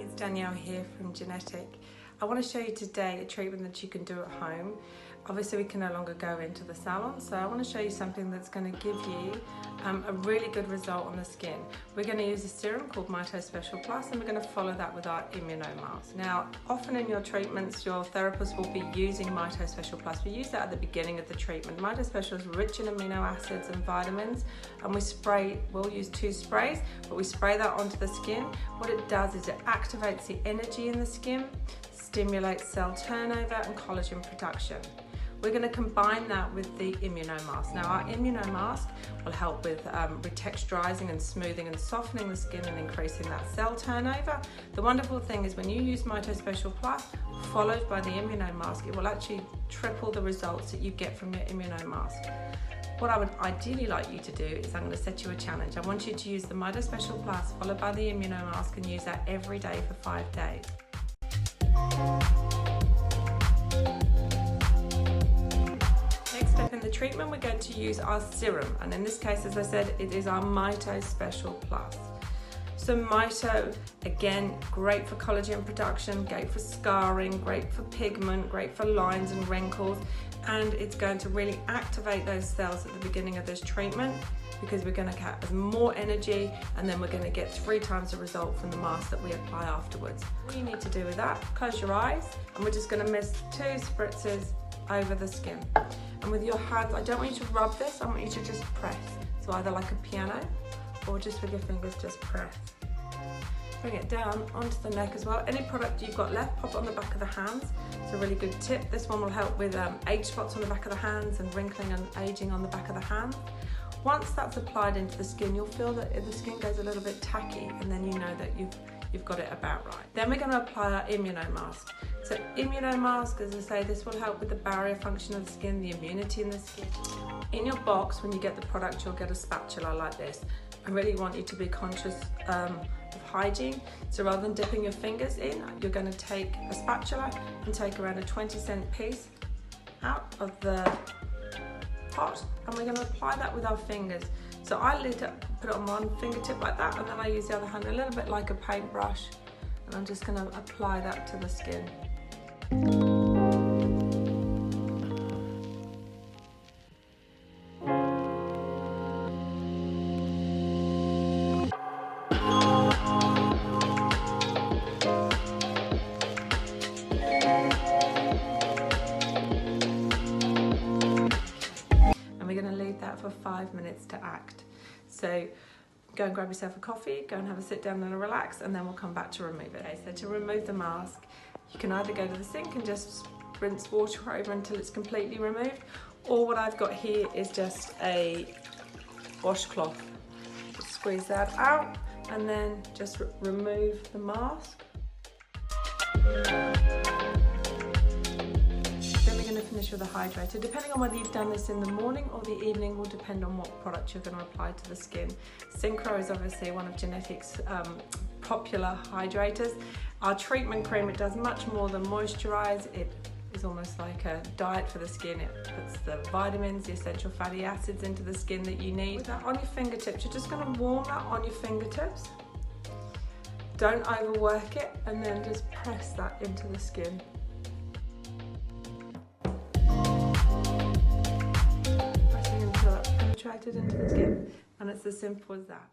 it's Danielle here from Gernetic. I want to show you today a treatment that you can do at home. Obviously we can no longer go into the salon, so I want to show you something that's going to give you a really good result on the skin. We're going to use a serum called Mito Special Plus, and we're going to follow that with our Immuno Mask. Now, often in your treatments, your therapist will be using Mito Special Plus. We use that at the beginning of the treatment. Mito Special is rich in amino acids and vitamins, and we'll use 2 sprays, but we spray that onto the skin. What it does is it activates the energy in the skin, stimulates cell turnover and collagen production. We're going to combine that with the Immuno Mask. Now, our Immuno Mask will help with retexturizing and smoothing and softening the skin and increasing that cell turnover. The wonderful thing is when you use Mito Special Plus followed by the Immuno Mask, it will actually triple the results that you get from your Immuno Mask. What I would ideally like you to do is I'm going to set you a challenge. I want you to use the Mito Special Plus followed by the Immuno Mask and use that every day for 5 days. In the treatment, we're going to use our serum, and in this case, as I said, it is our Mito Special Plus. So Mito, again, great for collagen production, great for scarring, great for pigment, great for lines and wrinkles, and it's going to really activate those cells at the beginning of this treatment because we're going to get more energy, and then we're going to get 3 times the result from the mask that we apply afterwards. All you need to do with that, close your eyes, and we're just going to miss 2 spritzes over the skin. And with your hands, I don't want you to rub this, I want you to just press. So either like a piano or just with your fingers, just press. Bring it down onto the neck as well. Any product you've got left, pop it on the back of the hands. It's a really good tip. This one will help with age spots on the back of the hands and wrinkling and aging on the back of the hand. Once that's applied into the skin, you'll feel that the skin goes a little bit tacky, and then you know that you've got it about right. Then we're going to apply our Immuno Mask. So Immuno Mask, as I say, this will help with the barrier function of the skin, the immunity in the skin. In your box, when you get the product, you'll get a spatula like this. I really want you to be conscious of hygiene. So rather than dipping your fingers in, you're going to take a spatula and take around a 20-cent piece out of the pot, and we're going to apply that with our fingers. So I put it on one fingertip like that, and then I use the other hand a little bit like a paintbrush, and I'm just going to apply that to the skin. We're going to leave that for 5 minutes to act. So go and grab yourself a coffee, go and have a sit down and a relax, and then we'll come back to remove it. Okay, so to remove the mask, you can either go to the sink and just rinse water over until it's completely removed, or what I've got here is just a washcloth. Just squeeze that out and then just remove the mask. Finish with a hydrator. Depending on whether you've done this in the morning or the evening will depend on what product you're going to apply to the skin. Synchro is obviously one of Gernetic's popular hydrators. Our treatment cream, it does much more than moisturize. It is almost like a diet for the skin. It puts the vitamins, the essential fatty acids into the skin that you need. With that on your fingertips, you're just going to warm that on your fingertips. Don't overwork it, and then just press that into the skin. Penetrated into the skin, and it's as simple as that.